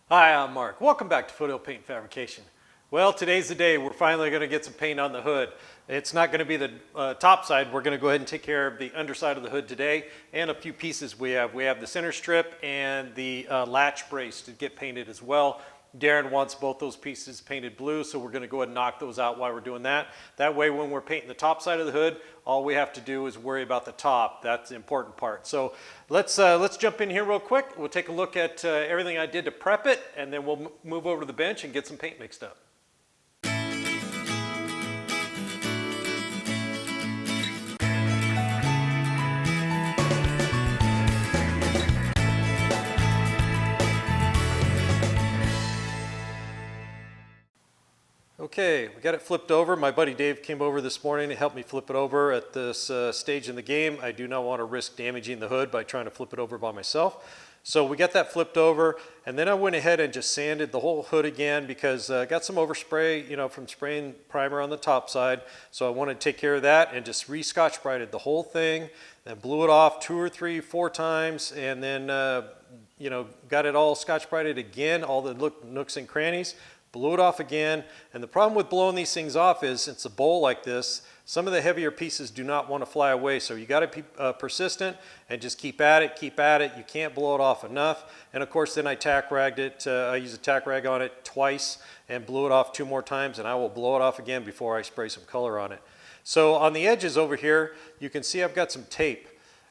Hi, I'm Mark. Welcome back to Foothill Paint Fabrication. Well, today's the day. We're finally going to get some paint on the hood. It's not going to be the top side. We're going to go ahead and take care of the underside of the hood today and a few pieces we have. We have the center strip and the latch brace to get painted as well. Darren wants both those pieces painted blue, so we're going to go ahead and knock those out while we're doing that. That way, when we're painting the top side of the hood, all we have to do is worry about the top. That's the important part. So let's jump in here real quick. We'll take a look at everything I did to prep it, and then we'll move over to the bench and get some paint mixed up. Okay, we got it flipped over. My buddy Dave came over this morning to help me flip it over at this stage in the game. I do not want to risk damaging the hood by trying to flip it over by myself. So we got that flipped over, and then I went ahead and just sanded the whole hood again because I got some overspray, from spraying primer on the top side. So I wanted to take care of that and just re-Scotch brighted the whole thing, then blew it off 2 or 3, 4 times, and then got it all Scotch brighted again, all the nooks and crannies. Blew it off again, and the problem with blowing these things off is it's a bowl like this. Some of the heavier pieces do not want to fly away, so you got to be persistent and just keep at it, keep at it. You can't blow it off enough. And of course, then I tack ragged it. I used a tack rag on it twice and blew it off 2 more times, and I will blow it off again before I spray some color on it. So on the edges over here, you can see I've got some tape.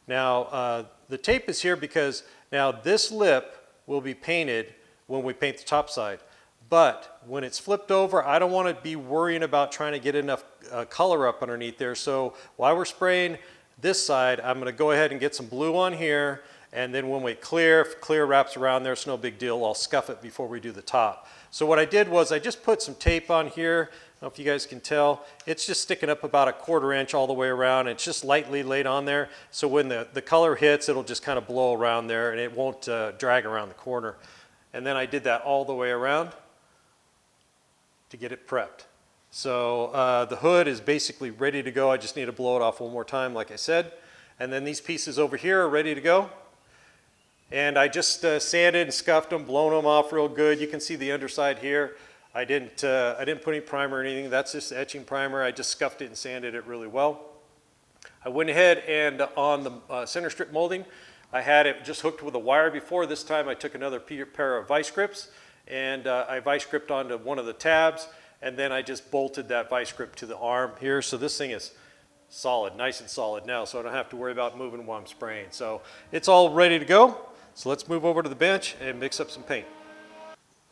Now, the tape is here because now this lip will be painted when we paint the top side. But when it's flipped over, I don't want to be worrying about trying to get enough color up underneath there. So while we're spraying this side, I'm going to go ahead and get some blue on here. And then when we clear, if clear wraps around there, it's no big deal. I'll scuff it before we do the top. So what I did was I just put some tape on here. I don't know if you guys can tell. It's just sticking up about 1/4 inch all the way around. It's just lightly laid on there. So when the color hits, it'll just kind of blow around there and it won't drag around the corner. And then I did that all the way around to get it prepped. So the hood is basically ready to go. I just need to blow it off 1 more time, like I said. And then these pieces over here are ready to go. And I just sanded and scuffed them, blown them off real good. You can see the underside here. I didn't put any primer or anything. That's just etching primer. I just scuffed it and sanded it really well. I went ahead and on the center strip molding, I had it just hooked with a wire before. This time I took another pair of vice grips, and I vice gripped onto one of the tabs, and then I just bolted that vice grip to the arm here. So this thing is solid, nice and solid now, so I don't have to worry about moving while I'm spraying. So it's all ready to go. So let's move over to the bench and mix up some paint.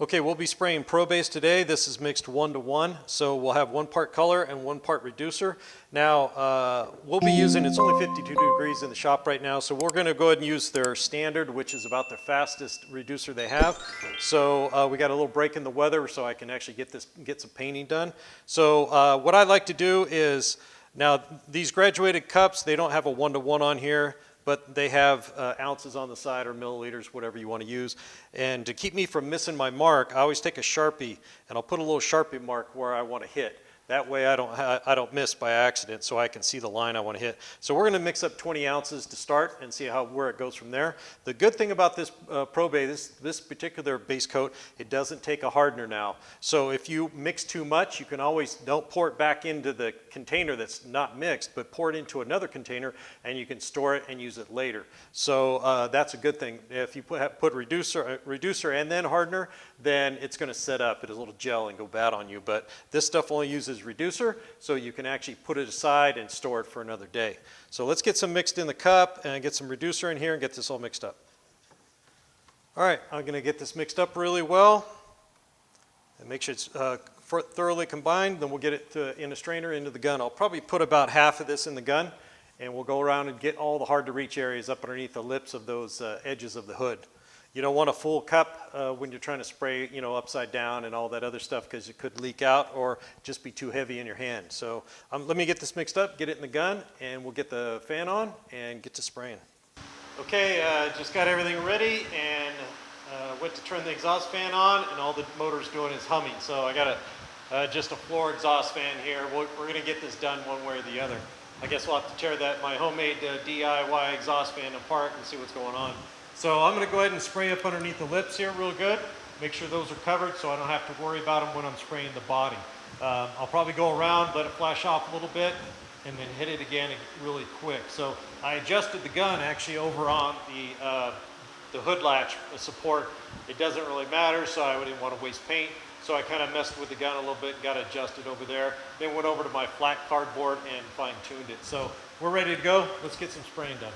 Okay, we'll be spraying Pro Base today. This is mixed 1-to-1, so we'll have 1 part color and 1 part reducer. Now, we'll be using, it's only 52 degrees in the shop right now, so we're going to go ahead and use their standard, which is about the fastest reducer they have. So we got a little break in the weather, so I can actually get some painting done. So what I like to do is, now these graduated cups, they don't have a 1-to-1 on here, but they have ounces on the side or milliliters, whatever you want to use. And to keep me from missing my mark, I always take a Sharpie and I'll put a little Sharpie mark where I want to hit. That way I don't miss by accident, so I can see the line I want to hit. So we're going to mix up 20 ounces to start and see where it goes from there. The good thing about this Pro Base, this particular base coat, it doesn't take a hardener now. So if you mix too much, you can always, don't pour it back into the container that's not mixed, but pour it into another container and you can store it and use it later. So that's a good thing. If you put reducer and then hardener, then it's going to set up. It'll gel and go bad on you. But this stuff only uses reducer, so you can actually put it aside and store it for another day. So let's get some mixed in the cup and get some reducer in here and get this all mixed up. All right, I'm going to get this mixed up really well and make sure it's thoroughly combined. Then we'll get it in a strainer into the gun. I'll probably put about half of this in the gun, and we'll go around and get all the hard to reach areas up underneath the lips of those edges of the hood. You don't want a full cup when you're trying to spray, upside down and all that other stuff, because it could leak out or just be too heavy in your hand. So let me get this mixed up, get it in the gun, and we'll get the fan on and get to spraying. Okay, just got everything ready and went to turn the exhaust fan on, and all the motor's doing is humming. So I got just a floor exhaust fan here. We're going to get this done one way or the other. I guess we'll have to tear my homemade DIY exhaust fan apart and see what's going on. So I'm going to go ahead and spray up underneath the lips here real good. Make sure those are covered so I don't have to worry about them when I'm spraying the body. I'll probably go around, let it flash off a little bit, and then hit it again really quick. So I adjusted the gun actually over on the hood latch support. It doesn't really matter, so I didn't want to waste paint. So I kind of messed with the gun a little bit and got it adjusted over there. Then went over to my flat cardboard and fine-tuned it. So we're ready to go. Let's get some spraying done.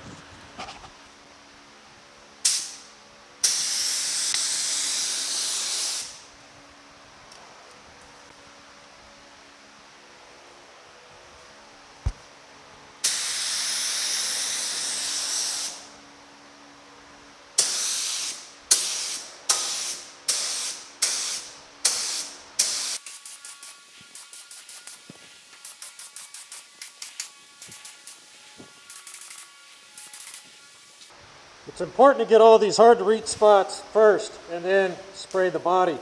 It's important to get all these hard to reach spots first and then spray the body.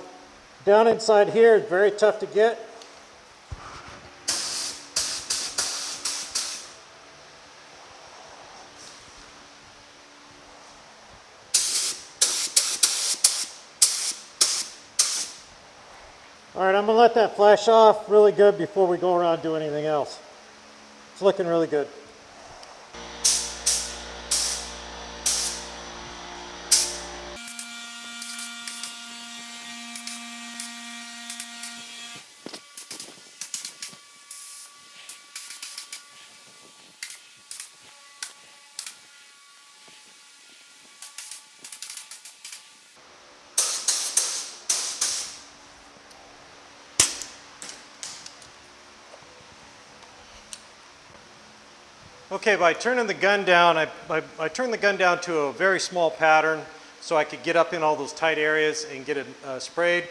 Down inside here is very tough to get. All right, I'm gonna let that flash off really good before we go around and do anything else. It's looking really good. Okay, by turning the gun down, I turned the gun down to a very small pattern so I could get up in all those tight areas and get it sprayed.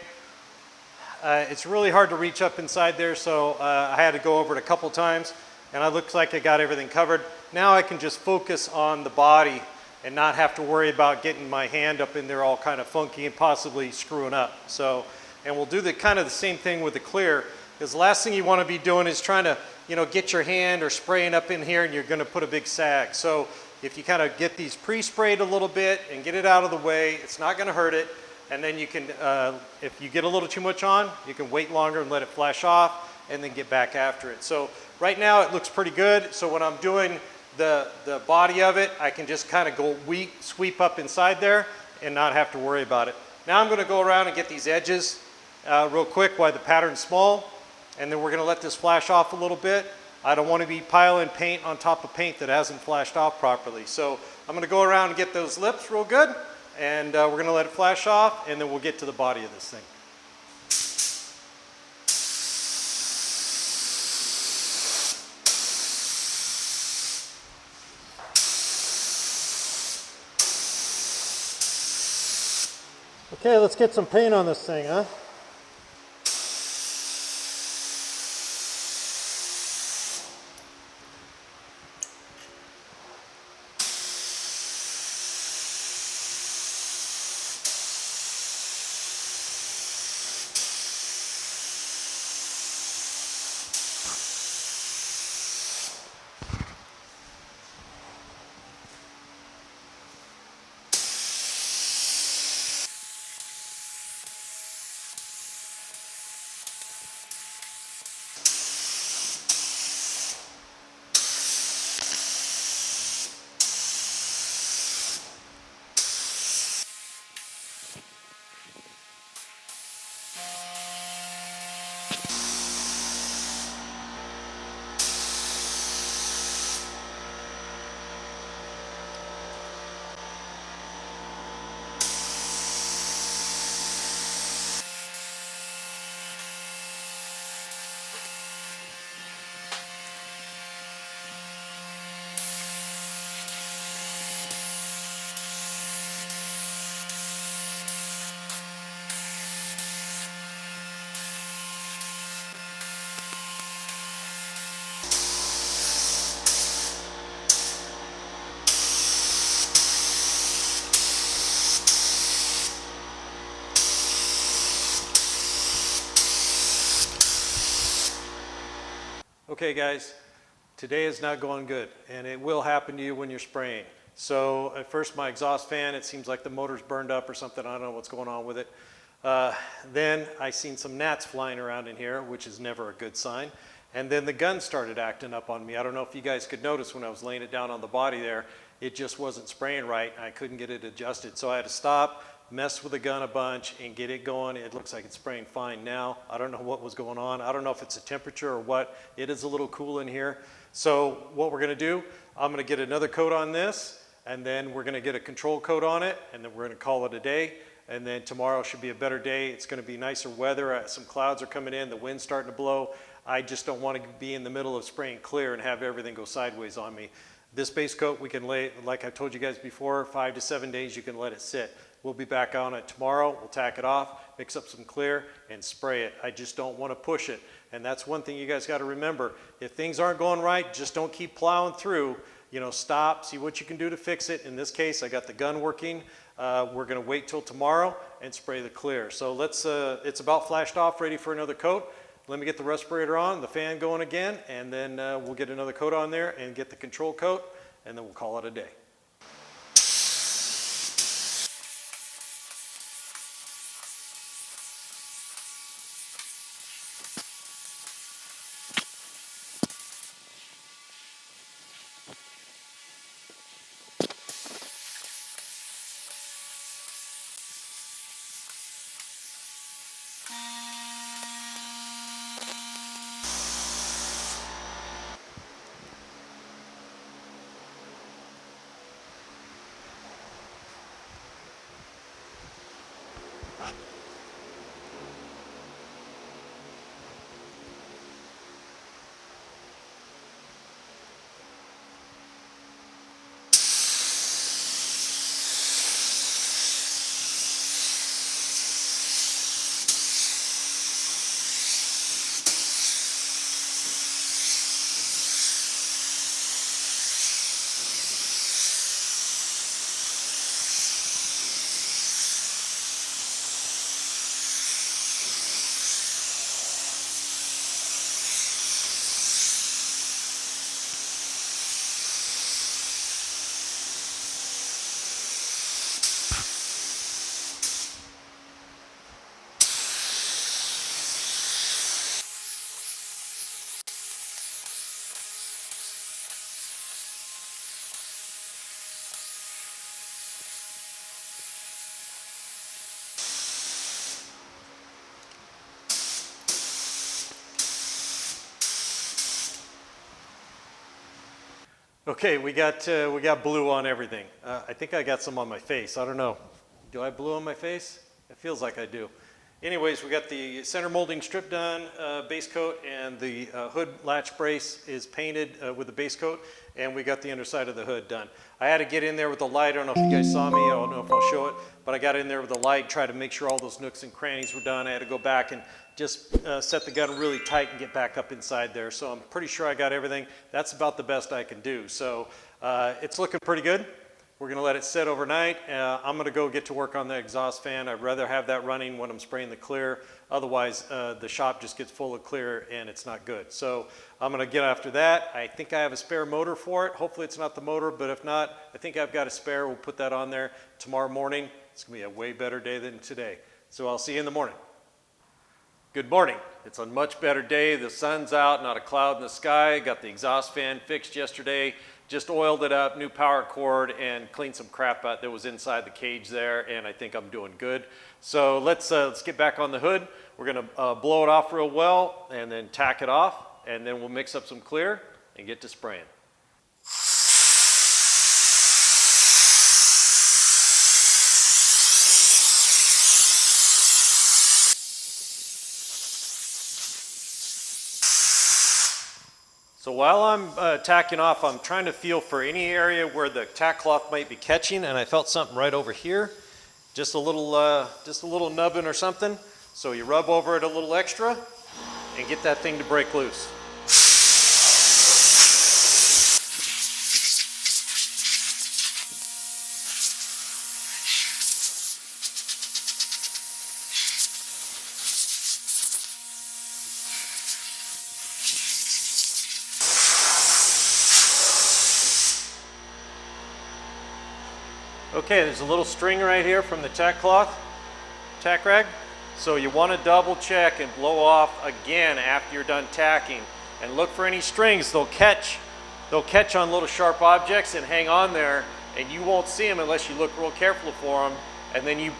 It's really hard to reach up inside there, so I had to go over it a couple times, and it looks like I got everything covered. Now I can just focus on the body and not have to worry about getting my hand up in there all kind of funky and possibly screwing up. So, and we'll do the kind of the same thing with the clear, because the last thing you want to be doing is trying to, get your hand or spraying up in here and you're going to put a big sag. So if you kind of get these pre-sprayed a little bit and get it out of the way, it's not going to hurt it. And then you can, if you get a little too much on, you can wait longer and let it flash off and then get back after it. So right now it looks pretty good. So when I'm doing the body of it, I can just kind of go sweep up inside there and not have to worry about it. Now I'm going to go around and get these edges real quick while the pattern's small. And then we're going to let this flash off a little bit. I don't want to be piling paint on top of paint that hasn't flashed off properly. So I'm going to go around and get those lips real good, and we're going to let it flash off, and then we'll get to the body of this thing. Okay, let's get some paint on this thing, huh? Okay guys, today is not going good, and it will happen to you when you're spraying. So at first my exhaust fan, it seems like the motor's burned up or something. I don't know what's going on with it. Then I seen some gnats flying around in here, which is never a good sign. And then the gun started acting up on me. I don't know if you guys could notice when I was laying it down on the body there, it just wasn't spraying right. I couldn't get it adjusted. So I had to stop, mess with the gun a bunch and get it going. It looks like it's spraying fine now. I don't know what was going on. I don't know if it's a temperature or what. It is a little cool in here. So what we're gonna do, I'm gonna get another coat on this, and then we're gonna get a control coat on it, and then we're gonna call it a day. And then tomorrow should be a better day. It's gonna be nicer weather. Some clouds are coming in, the wind's starting to blow. I just don't want to be in the middle of spraying clear and have everything go sideways on me. This base coat we can lay, like I told you guys before, 5 to 7 days you can let it sit. We'll be back on it tomorrow. We'll tack it off, mix up some clear and spray it. I just don't want to push it. And that's one thing you guys got to remember. If things aren't going right, just don't keep plowing through. You know, stop, see what you can do to fix it. In this case, I got the gun working. We're going to wait till tomorrow and spray the clear. So let's, it's about flashed off, ready for another coat. Let me get the respirator on, the fan going again, and then we'll get another coat on there and get the control coat, and then we'll call it a day. Okay, we got blue on everything. I think I got some on my face. I don't know. Do I have blue on my face? It feels like I do. Anyways, we got the center molding strip done, base coat, and the hood latch brace is painted with the base coat, and we got the underside of the hood done. I had to get in there with the light. I don't know if you guys saw me. I don't know if I'll show it, but I got in there with the light, try to make sure all those nooks and crannies were done. I had to go back and just set the gun really tight and get back up inside there. So I'm pretty sure I got everything. That's about the best I can do. So it's looking pretty good. We're gonna let it sit overnight. I'm gonna go get to work on the exhaust fan. I'd rather have that running when I'm spraying the clear. Otherwise, the shop just gets full of clear and it's not good. So I'm gonna get after that. I think I have a spare motor for it. Hopefully it's not the motor, but if not, I think I've got a spare. We'll put that on there tomorrow morning. It's gonna be a way better day than today. So I'll see you in the morning. Good morning. It's a much better day. The sun's out, not a cloud in the sky. Got the exhaust fan fixed yesterday. Just oiled it up, new power cord, and cleaned some crap out that was inside the cage there, and I think I'm doing good. So let's get back on the hood. We're gonna blow it off real well, and then tack it off, and then we'll mix up some clear and get to spraying. So while I'm tacking off, I'm trying to feel for any area where the tack cloth might be catching, and I felt something right over here, just a little nubbin or something. So you rub over it a little extra and get that thing to break loose. Okay, there's a little string right here from the tack cloth, tack rag. So you want to double check and blow off again after you're done tacking, and look for any strings. They'll catch on little sharp objects and hang on there, and you won't see them unless you look real careful for them. And then you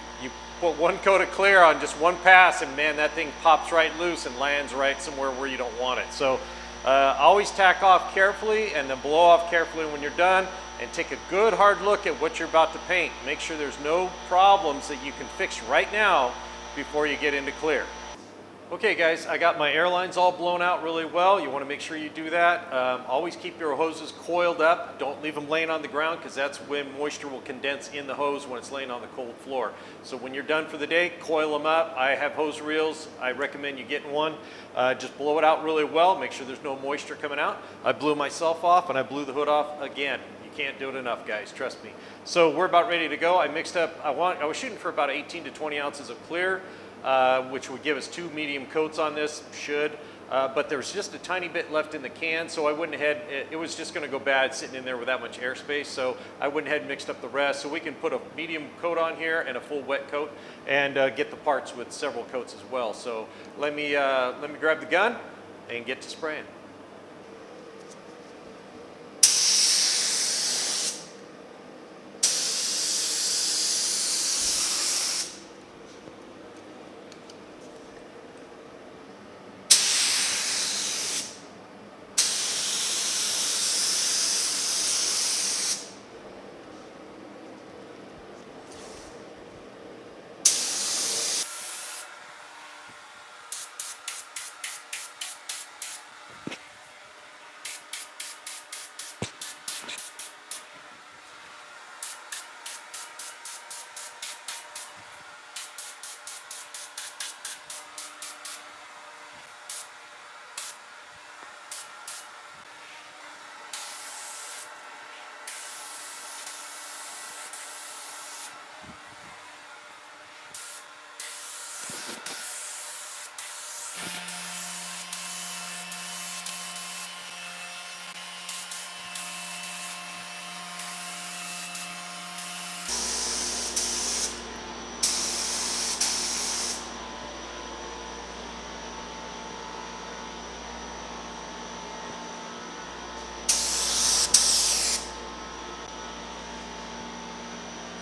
put one coat of clear on just one pass, and man, that thing pops right loose and lands right somewhere where you don't want it. So always tack off carefully and then blow off carefully when you're done, and take a good hard look at what you're about to paint. Make sure there's no problems that you can fix right now before you get into clear. Okay guys, I got my airlines all blown out really well. You want to make sure you do that. Always keep your hoses coiled up. Don't leave them laying on the ground, because that's when moisture will condense in the hose when it's laying on the cold floor. So when you're done for the day, coil them up. I have hose reels. I recommend you getting one. Just blow it out really well. Make sure there's no moisture coming out. I blew myself off, and I blew the hood off again. You can't do it enough, guys, trust me. So we're about ready to go. I mixed up, I was shooting for about 18 to 20 ounces of clear, which would give us 2 medium coats on this, but there was just a tiny bit left in the can, so I went ahead, it was just gonna go bad sitting in there with that much airspace, so I went ahead and mixed up the rest, so we can put a medium coat on here and a full wet coat, and get the parts with several coats as well. So let me grab the gun and get to spraying.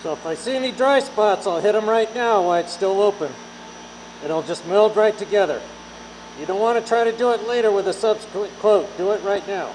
So if I see any dry spots, I'll hit them right now while it's still open. It'll just meld right together. You don't want to try to do it later with a subsequent coat. Do it right now.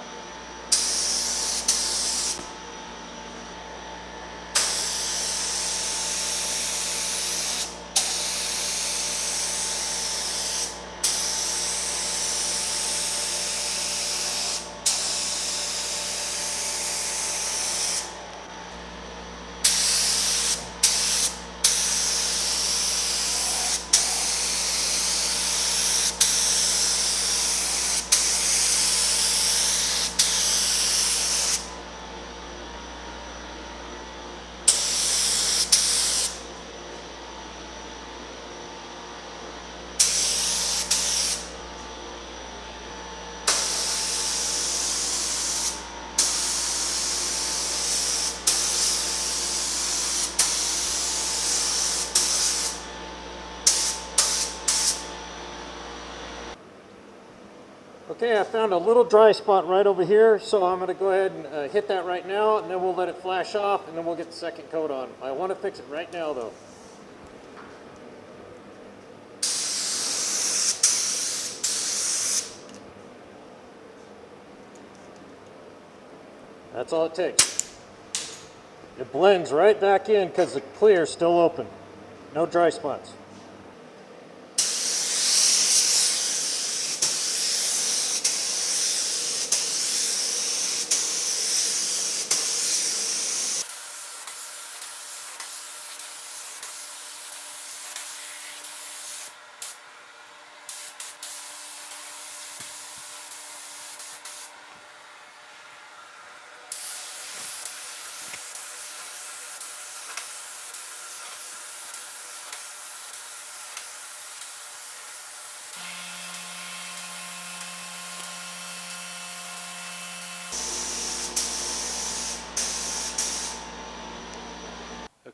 Okay, I found a little dry spot right over here, so I'm going to go ahead and hit that right now, and then we'll let it flash off, and then we'll get the second coat on. I want to fix it right now, though. That's all it takes. It blends right back in because the clear is still open. No dry spots.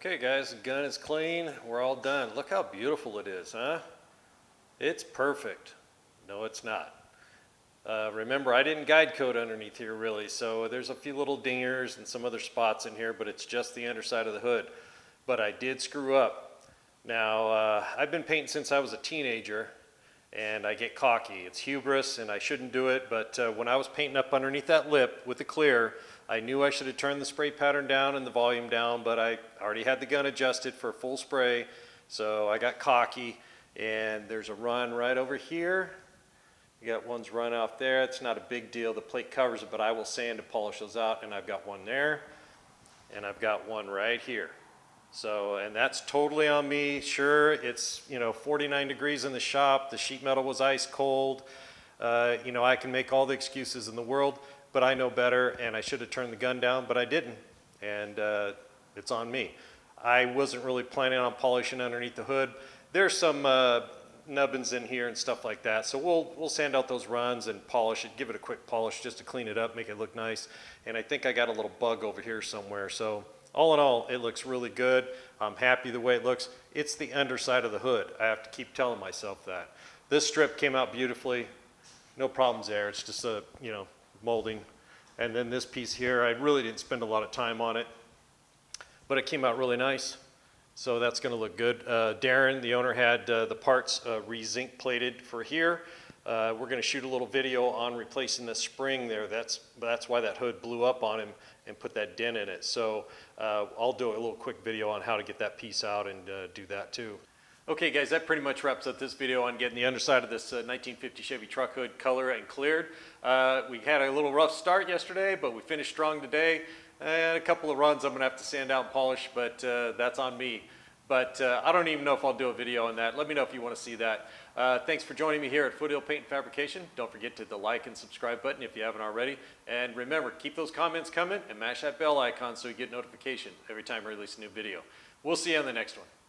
Okay guys, the gun is clean. We're all done. Look how beautiful it is, huh? It's perfect. No, it's not. Remember, I didn't guide code underneath here really, so there's a few little dingers and some other spots in here, but it's just the underside of the hood. But I did screw up. Now, I've been painting since I was a teenager, and I get cocky. It's hubris, and I shouldn't do it, but when I was painting up underneath that lip with the clear, I knew I should have turned the spray pattern down and the volume down, but I already had the gun adjusted for full spray, so I got cocky, and there's a run right over here. You got one's run off there. It's not a big deal. The plate covers it, but I will sand and polish those out, and I've got one there, and I've got one right here. So, and that's totally on me. Sure, it's, 49 degrees in the shop. The sheet metal was ice cold. I can make all the excuses in the world, but I know better, and I should have turned the gun down, but I didn't, and it's on me. I wasn't really planning on polishing underneath the hood. There's some nubbins in here and stuff like that, so we'll sand out those runs and polish it, give it a quick polish just to clean it up, make it look nice. And I think I got a little bug over here somewhere, so all in all, it looks really good. I'm happy the way it looks. It's the underside of the hood. I have to keep telling myself that. This strip came out beautifully. No problems there. It's just a, molding. And then this piece here, I really didn't spend a lot of time on it, but it came out really nice. So that's going to look good. Darren, the owner, had the parts re-zinc plated for here. We're going to shoot a little video on replacing the spring there. That's why that hood blew up on him and put that dent in it. So I'll do a little quick video on how to get that piece out and do that too. Okay guys, that pretty much wraps up this video on getting the underside of this 1950 Chevy Truck hood color and cleared. We had a little rough start yesterday, but we finished strong today. And a couple of runs I'm going to have to sand out and polish, but that's on me. But I don't even know if I'll do a video on that. Let me know if you want to see that. Thanks for joining me here at Foothill Paint and Fabrication. Don't forget to hit the like and subscribe button if you haven't already. And remember, keep those comments coming and mash that bell icon so you get notification every time I release a new video. We'll see you on the next one.